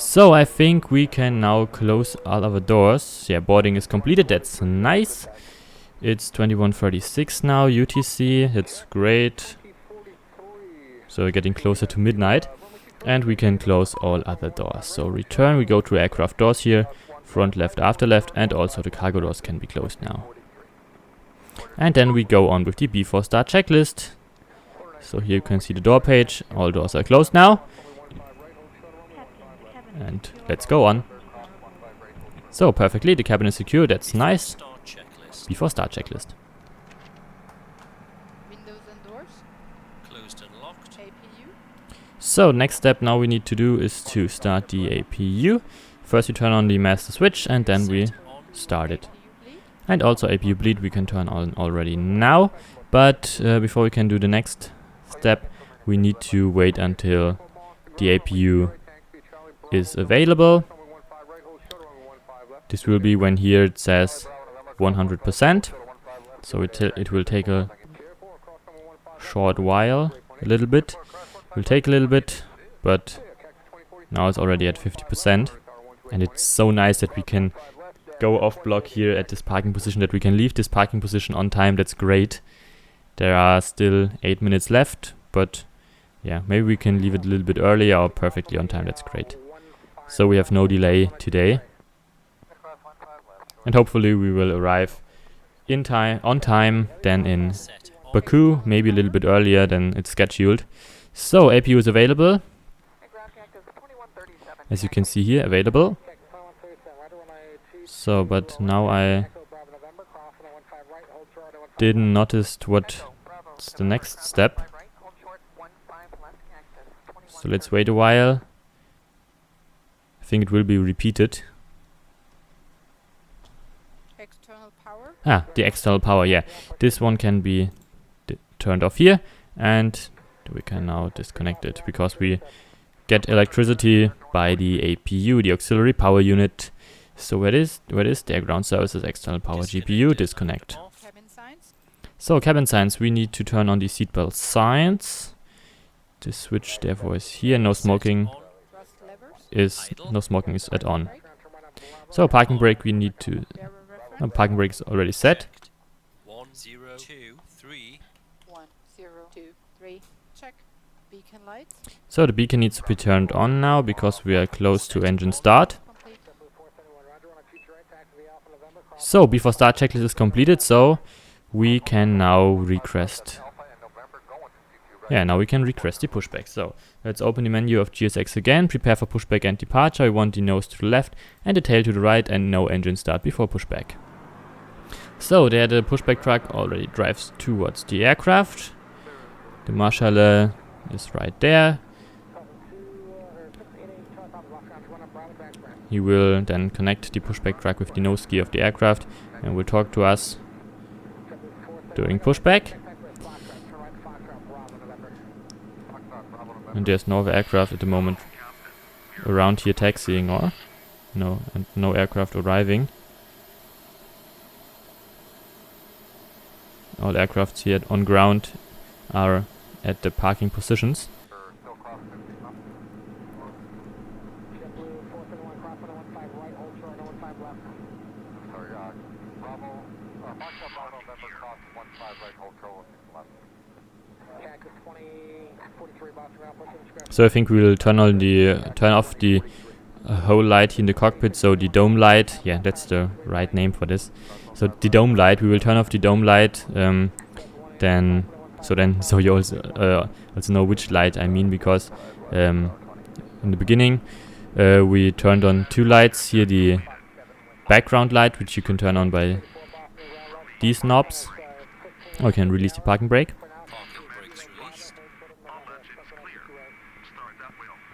So I think we can now close all of the doors. Yeah, boarding is completed. That's nice. It's 21:36 now, UTC. It's great. So we're getting closer to midnight. And we can close all other doors. So return, we go to aircraft doors here. Front left, after left, and also the cargo doors can be closed now. And then we go on with the before start checklist. So here you can see the door page. All doors are closed now. And let's go on. So perfectly, the cabin is secure. That's nice. Before start checklist. Windows and doors closed and locked. APU. So next step now we need to do is to start the APU. First we turn on the master switch and then we start it. And also APU bleed we can turn on already now. But before we can do the next step, we need to wait until the APU is available. This will be when here it says 100%. So it will take a short while, a little bit. Will take a little bit, but now it's already at 50%. And it's so nice that we can go off block here at this parking position, that we can leave this parking position on time. That's great. There are still 8 minutes left, but yeah, maybe we can leave it a little bit earlier or perfectly on time. That's great. So we have no delay today. And hopefully we will arrive in time, on time, then in Baku, maybe a little bit earlier than it's scheduled. So APU is available. As you can see here, available. So, but now I didn't notice what's the next step. So let's wait a while. I think it will be repeated. External power. Ah, the external power, yeah. This one can be turned off here, and we can now disconnect it because we get electricity by the APU, the auxiliary power unit. So where is the air ground services external power GPU? Disconnect. Cabin signs. So cabin signs, we need to turn on the seatbelt signs. The switch therefore is here. No smoking is at on. So parking brake we need to. Parking brake is already set. 1023. 1023. Check. Beacon lights. So the beacon needs to be turned on now because we are close to engine start. So before start checklist is completed, so we can now request. Yeah, now we can request the pushback. So let's open the menu of GSX again, prepare for pushback and departure. I want the nose to the left and the tail to the right and no engine start before pushback. So there the pushback truck already drives towards the aircraft. The Marshall is right there. He will then connect the pushback truck with the nose gear of the aircraft and will talk to us during pushback. And there's no other aircraft at the moment around here taxiing or no, and no aircraft arriving. All aircrafts here on ground are at the parking positions. So I think we will turn off the whole light here in the cockpit. So the dome light, yeah, that's the right name for this. So the dome light, we will turn off the dome light. So you also know which light I mean, because in the beginning we turned on two lights here. The background light, which you can turn on by these knobs. I can release the parking brake.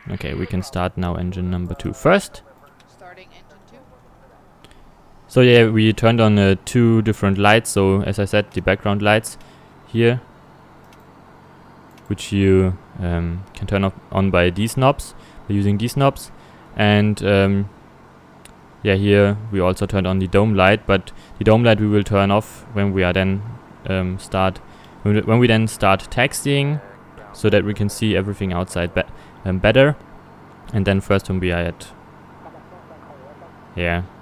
Okay, we can start now engine number 2 first. Starting engine 2. So yeah, we turned on 2 different lights. So as I said, the background lights here, which you can turn on by these knobs, by using these knobs. And yeah, here we also turned on the dome light, but the dome light we will turn off when we are then when we then start taxiing, so that we can see everything outside better. And then first when we are at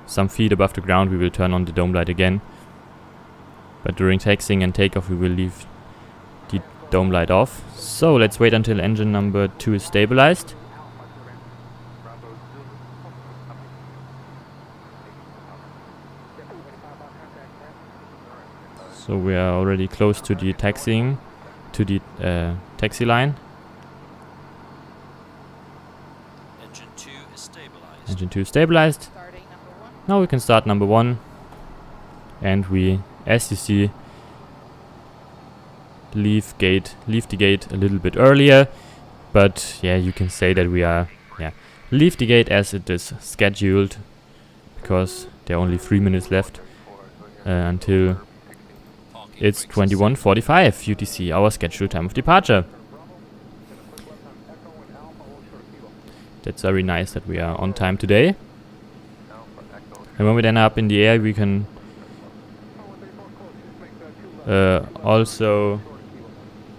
some feet above the ground, we will turn on the dome light again. But during taxiing and takeoff, we will leave the dome light off. So let's wait until engine number 2 is stabilized. So we are already close to the taxiing, to the taxi line. Engine 2 is stabilized. Engine 2 stabilized. Now we can start number 1. And we, as you see, leave the gate a little bit earlier. But yeah, you can say that we are, leave the gate as it is scheduled. Because there are only 3 minutes left until it's 21:45 UTC, our scheduled time of departure. That's very nice that we are on time today. And when we then are up in the air, we can also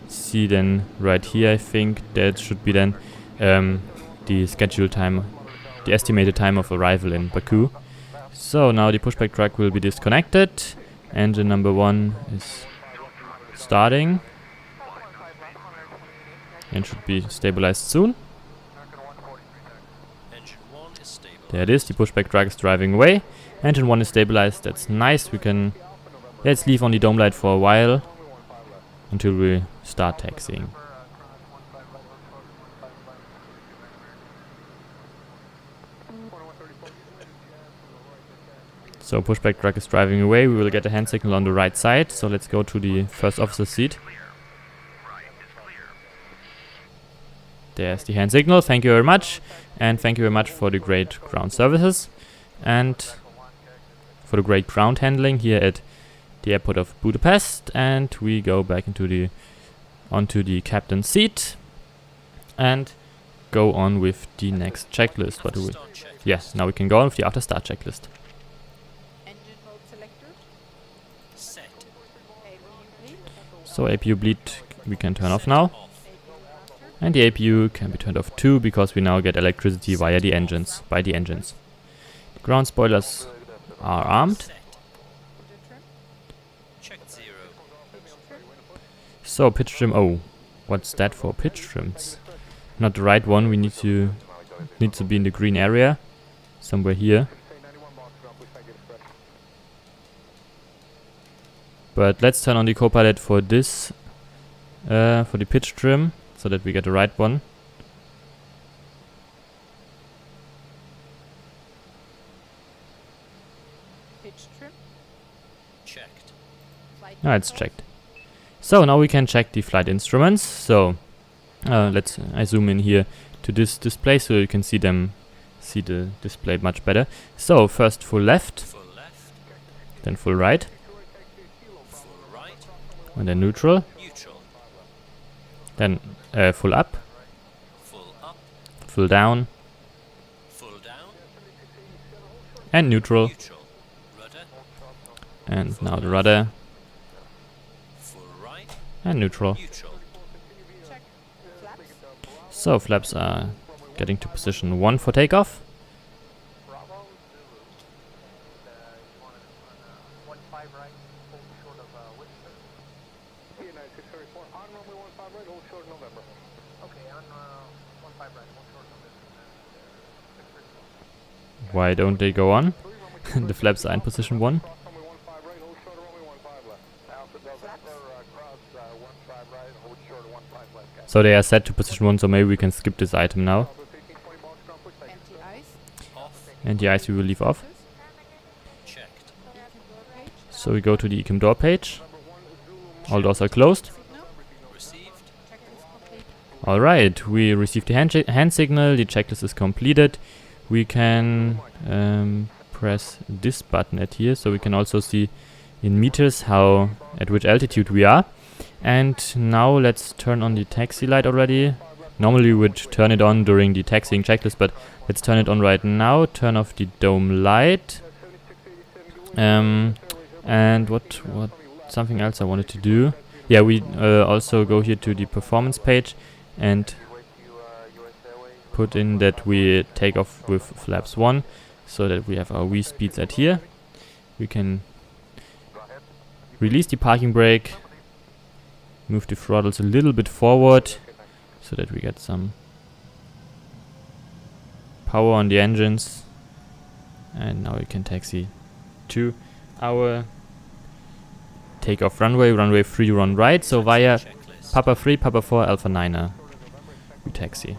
see then right here, I think that should be then the scheduled time, the estimated time of arrival in Baku. So now the pushback truck will be disconnected. Engine number 1 is starting and should be stabilized soon. Engine 1 is stabilized. There it is, the pushback truck is driving away. Engine 1 is stabilized, that's nice. We can, let's leave on the dome light for a while until we start taxiing. So pushback truck is driving away. We will get a hand signal on the right side. So let's go to the first officer's seat. There's the hand signal. Thank you very much. And thank you very much for the great ground services. And for the great ground handling here at the airport of Budapest. And we go back onto the captain's seat. And go on with the next checklist. What do we? Yes, now we can go on with the after start checklist. So APU bleed we can turn off now. And the APU can be turned off too, because we now get electricity via the engines, by the engines. The ground spoilers are armed. So pitch trim, oh, what's that for pitch trims? Not the right one, we need to be in the green area, somewhere here. But let's turn on the copilot for this, for the pitch trim, so that we get the right one. Pitch trim. Checked. Ah, it's checked. So now we can check the flight instruments. So I zoom in here to this display so you can see the display much better. So first full left, then full right. And then neutral. Then full up. Full down. And neutral. And now the rudder. And neutral. So flaps are getting to position 1 for takeoff. Why don't they go on? The flaps are in position 1. So they are set to position 1, so maybe we can skip this item now. Anti-ice we will leave off. So we go to the ECM door page. All doors are closed. Alright, we received the hand signal, the checklist is completed. We can press this button at here, so we can also see in meters at which altitude we are. And now let's turn on the taxi light already. Normally we would turn it on during the taxiing checklist, but let's turn it on right now. Turn off the dome light. And what something else I wanted to do. Yeah, we also go here to the performance page and put in that we take off with flaps 1 so that we have our V speeds at here. We can release the parking brake, move the throttles a little bit forward so that we get some power on the engines, and now we can taxi to our takeoff runway, runway 3 run right, so via Papa 3, Papa 4, Alpha 9er we taxi.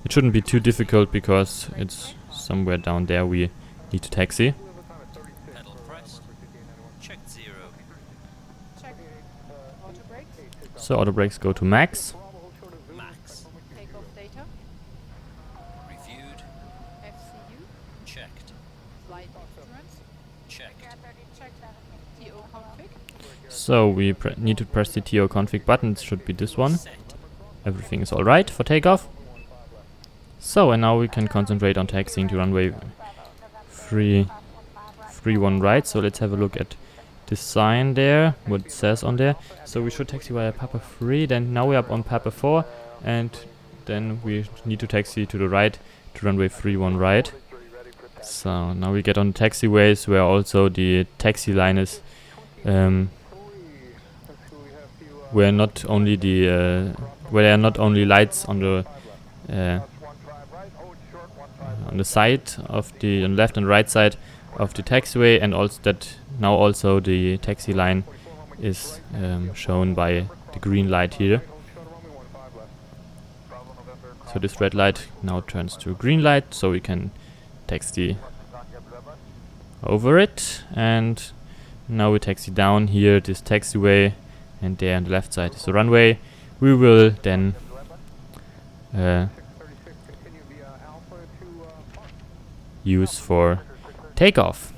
It shouldn't be too difficult because it's somewhere down there we need to taxi. Pedal pressed. Check 0. Check auto brakes. So auto brakes go to max. Max. Takeoff data. Reviewed. FCU. Checked. Flight instruments. Checked. TO config. So we need to press the TO config button. It should be this one. Set. Everything is alright for takeoff. So, and now we can concentrate on taxiing to runway 31 right. So let's have a look at the sign there, what it says on there. So we should taxi via Papa 3, then now we're up on Papa 4, and then we need to taxi to the right to runway 31 right. So now we get on the taxiways where also the taxi line is where not only the where there are not only lights on the side of the on left and right side of the taxiway, and also that now also the taxi line is shown by the green light here. So this red light now turns to a green light, so we can taxi over it, and now we taxi down here this taxiway, and there on the left side is the runway. We will then use for takeoff.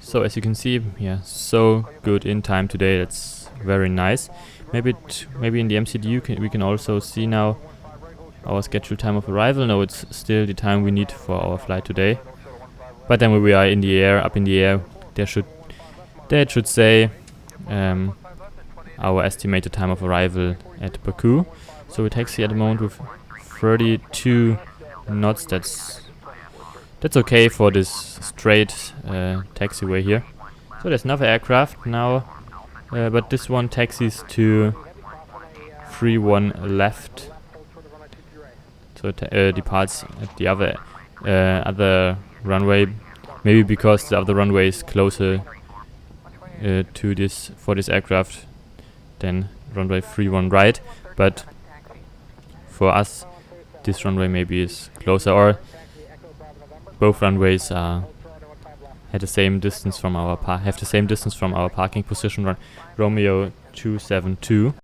So as you can see, yeah, so good in time today. That's very nice. Maybe in the MCDU we can also see now our scheduled time of arrival. No, it's still the time we need for our flight today. But then when we are in the air, up in the air, that should say our estimated time of arrival at Baku. So we taxi at the moment with 32 knots. That's okay for this straight taxiway here. So there's another aircraft now, but this one taxis to 31 left. So it departs at the other runway, maybe because the other runway is closer to this for this aircraft than runway 31 right. But for us, this runway maybe is closer, or both runways have the same distance from our parking position. Romeo 272.